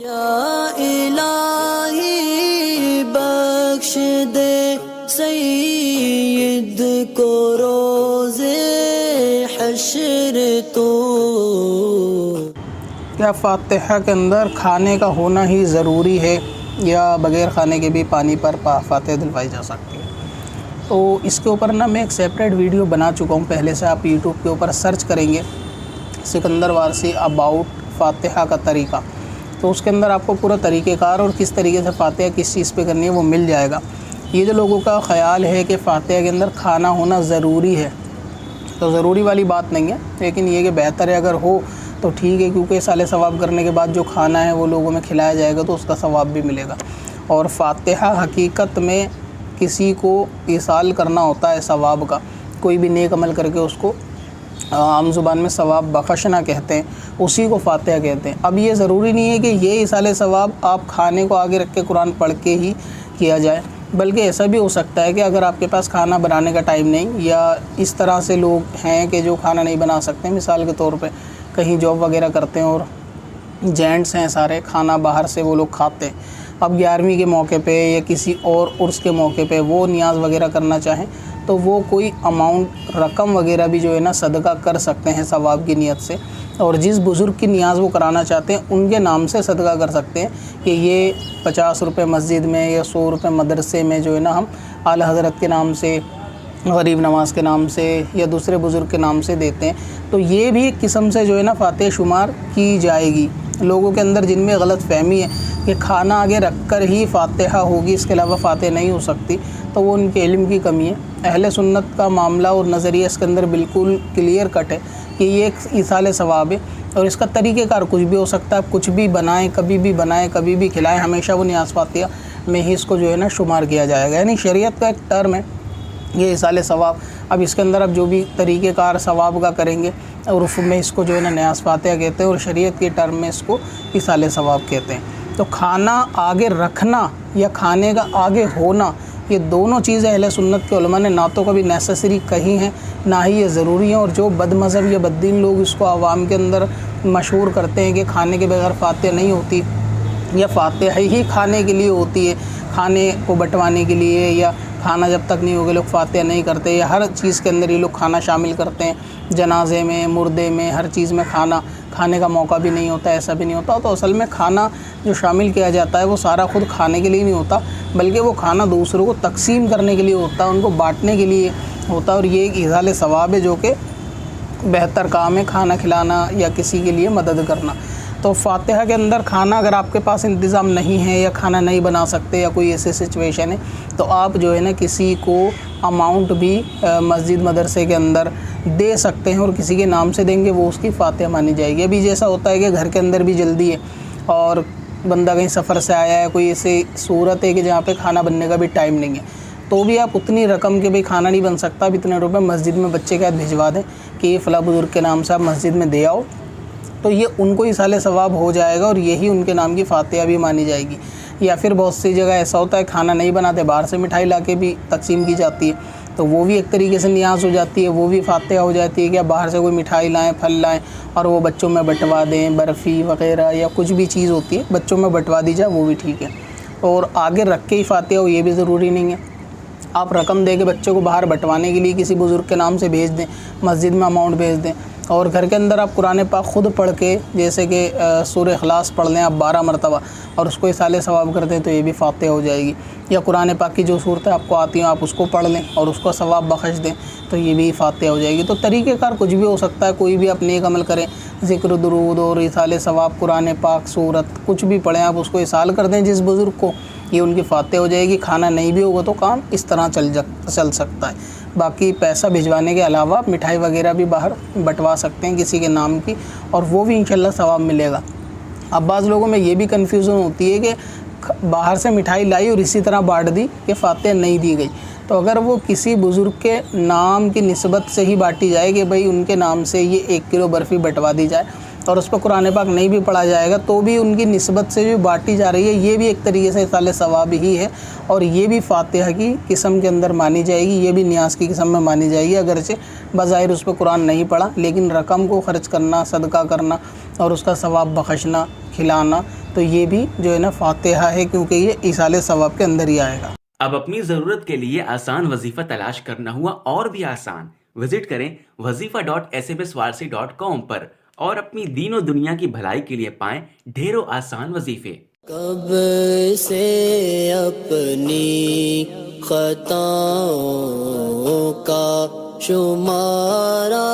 या इलाही बख्श दे सईद को रोज़े हश्र तो। क्या फातिहा के अंदर खाने का होना ही ज़रूरी है या बग़ैर खाने के भी पानी पर फातिहा दिलवाई जा सकती है? तो इसके ऊपर ना मैं एक सेपरेट वीडियो बना चुका हूँ पहले से। आप यूट्यूब के ऊपर सर्च करेंगे सिकंदर वारसी अबाउट फातिहा का तरीका, तो उसके अंदर आपको पूरा तरीक़ेकार और किस तरीके से फातिहा किस चीज़ पे करनी है वो मिल जाएगा। ये जो लोगों का ख़याल है कि फातिहा के अंदर खाना होना ज़रूरी है, तो ज़रूरी वाली बात नहीं है, लेकिन ये कि बेहतर है अगर हो तो ठीक है, क्योंकि साले सवाब करने के बाद जो खाना है वो लोगों में खिलाया जाएगा तो उसका सवाब भी मिलेगा। और फातिहा हकीकत में किसी को ईसाल करना होता है सवाब का, कोई भी नेक अमल करके उसको आम ज़ुबान में सवाब बख्शना कहते हैं, उसी को फातिहा कहते हैं। अब ये ज़रूरी नहीं है कि ये ईसाले सवाब आप खाने को आगे रख के कुरान पढ़ के ही किया जाए, बल्कि ऐसा भी हो सकता है कि अगर आपके पास खाना बनाने का टाइम नहीं, या इस तरह से लोग हैं कि जो खाना नहीं बना सकते, मिसाल के तौर पे कहीं जॉब वगैरह करते हैं और जेंट्स हैं सारे, खाना बाहर से वो लोग खाते हैं। अब 11वीं के मौके पे या किसी और उर्स के मौके पे वो नियाज़ वगैरह करना चाहें तो वो कोई अमाउंट रकम वगैरह भी जो है ना सदका कर सकते हैं सवाब की नीयत से, और जिस बुज़ुर्ग की नियाज़ वो कराना चाहते हैं उनके नाम से सदका कर सकते हैं कि ये 50 रुपये मस्जिद में या 100 रुपये मदरसे में जो है ना हम आला हज़रत के नाम से, गरीब नवाज़ के नाम से या दूसरे बुज़ुर्ग के नाम से देते हैं। तो ये भी एक किस्म से जो है ना फातिहा शुमार की जाएगी। लोगों के अंदर जिनमें गलत फहमी है कि खाना आगे रख कर ही फातिहा होगी, इसके अलावा फातिहा नहीं हो सकती, तो वो उनके इल्म की कमी है। अहले सुन्नत का मामला और नज़रिया इसके अंदर बिल्कुल क्लियर कट है कि ये एक ईसाले सवाब है, और इसका तरीक़ेकार कुछ भी हो सकता है। आप कुछ भी बनाएं, कभी भी बनाएं, कभी भी खिलाएं, हमेशा वो नियाज़ फातिहा में ही इसको जो है ना शुमार किया जाएगा। यानी शरीयत का एक टर्म है ये ईसाले सवाब। अब इसके अंदर आप जो भी तरीक़ेकार सवाब का करेंगे और उर्फ़ में इसको जो है ना नियाज़ फातिहा कहते हैं, और शरीयत के टर्म में इसको ईसाले सवाब कहते हैं। तो खाना आगे रखना या खाने का आगे होना, ये दोनों चीज़ें अहले सुन्नत के उलमा ने ना तो कभी नेसेसरी कही हैं, ना ही ये ज़रूरी हैं। और जो बदमज़हब या बद्दीन लोग इसको आवाम के अंदर मशहूर करते हैं कि खाने के बगैर फातिहा नहीं होती, या फातिहा ही खाने के लिए होती है, खाने को बंटवाने के लिए, या खाना जब तक नहीं होगा लोग फातिहा नहीं करते, या हर चीज़ के अंदर ये लोग खाना शामिल करते हैं, जनाजे में, मुर्दे में, हर चीज़ में खाने का मौका भी नहीं होता, ऐसा भी नहीं होता। तो असल में खाना जो शामिल किया जाता है वो सारा खुद खाने के लिए नहीं होता, बल्कि वो खाना दूसरों को तकसीम करने के लिए होता है, उनको बांटने के लिए होता है। और ये एक इज़ाले सवाब है जो कि बेहतर काम है, खाना खिलाना या किसी के लिए मदद करना। तो फातिहा के अंदर खाना अगर आपके पास इंतज़ाम नहीं है या खाना नहीं बना सकते या कोई ऐसी सिचुएशन है, तो आप जो है ना किसी को अमाउंट भी मस्जिद मदरसे के अंदर दे सकते हैं, और किसी के नाम से देंगे वो उसकी फातिहा मानी जाएगी। अभी जैसा होता है कि घर के अंदर भी जल्दी है और बंदा कहीं सफ़र से आया है, कोई ऐसी सूरत है कि जहाँ पे खाना बनने का भी टाइम नहीं है, तो भी आप उतनी रकम के भाई खाना नहीं बन सकता, अब इतने रुपए मस्जिद में बच्चे के हाथ भिजवा दें कि ये फ़लाँ बुज़ुर्ग के नाम से आप मस्जिद में दे आओ, तो ये उनको ईसाले सवाब हो जाएगा और यही उनके नाम की फातिहा भी मानी जाएगी। या फिर बहुत सी जगह ऐसा होता है खाना नहीं बनाते, बाहर से मिठाई लाके भी तकसीम की जाती है, तो वो भी एक तरीके से नियाज़ हो जाती है, वो भी फातिहा हो जाती है कि आप बाहर से कोई मिठाई लाएं, फल लाएं और वो बच्चों में बंटवा दें, बर्फ़ी वग़ैरह या कुछ भी चीज़ होती है बच्चों में बंटवा दी जाए, वो भी ठीक है। और आगे रख के ही फातिहा हो ये भी ज़रूरी नहीं है। आप रकम दे के बच्चों को बाहर बंटवाने के लिए किसी बुज़ुर्ग के नाम से भेज दें, मस्जिद में अमाउंट भेज दें, और घर के अंदर आप कुरान पाक ख़ुद पढ़ के, जैसे कि सूरह इखलास पढ़ लें आप 12 मरतबा और उसको इसाले सवाब कर दें, तो ये भी फातिहा हो जाएगी। या कुरान पाक की जो सूरतें आपको आती हैं आप उसको पढ़ लें और उसको सवाब बख्श दें, तो ये भी फातिहा हो जाएगी। तो तरीक़ेकार कुछ भी हो सकता है, कोई भी आप नेक अमल करें, ज़िक्र दुरूद और इसाले सवाब, कुरान पाक सूरत कुछ भी पढ़ें, आप उसको इसाल कर दें जिस बुज़ुर्ग को, ये उनकी फातिहा हो जाएगी। खाना नहीं भी होगा तो काम इस तरह चल सकता है। बाकी पैसा भिजवाने के अलावा मिठाई वगैरह भी बाहर बंटवा सकते हैं किसी के नाम की, और वो भी इंशाल्लाह सवाब मिलेगा। अब बाज़ लोगों में ये भी कन्फ्यूज़न होती है कि बाहर से मिठाई लाई और इसी तरह बांट दी कि फातिहा नहीं दी गई, तो अगर वो किसी बुज़ुर्ग के नाम की निस्बत से ही बांटी जाए कि भाई उनके नाम से ये 1 किलो बर्फ़ी बंटवा दी जाए और उस पर कुरान पाक नहीं भी पढ़ा जाएगा तो भी उनकी निस्बत से जो बांटी जा रही है ये भी एक तरीके से इसाले सवाब ही है, और ये भी फातिहा की किस्म के अंदर मानी जाएगी, ये भी नियाज की किस्म में मानी जाएगी। अगरचे बज़ाहिर उस पर कुरान नहीं पढ़ा, लेकिन रकम को ख़र्च करना, सदका करना और उसका सवाब बख्शना, खिलाना, तो ये भी जो है ना फातिहा है, क्योंकि ये इसाले सवाब के अंदर ही आएगा। अब अपनी ज़रूरत के लिए आसान वजीफ़ा तलाश करना हुआ और भी आसान। विजिट करें wazifa.smswarsi.com पर और अपनी दीनों दुनिया की भलाई के लिए पाएं ढेरों आसान वजीफे। कब से अपनी खताओं का शुमारा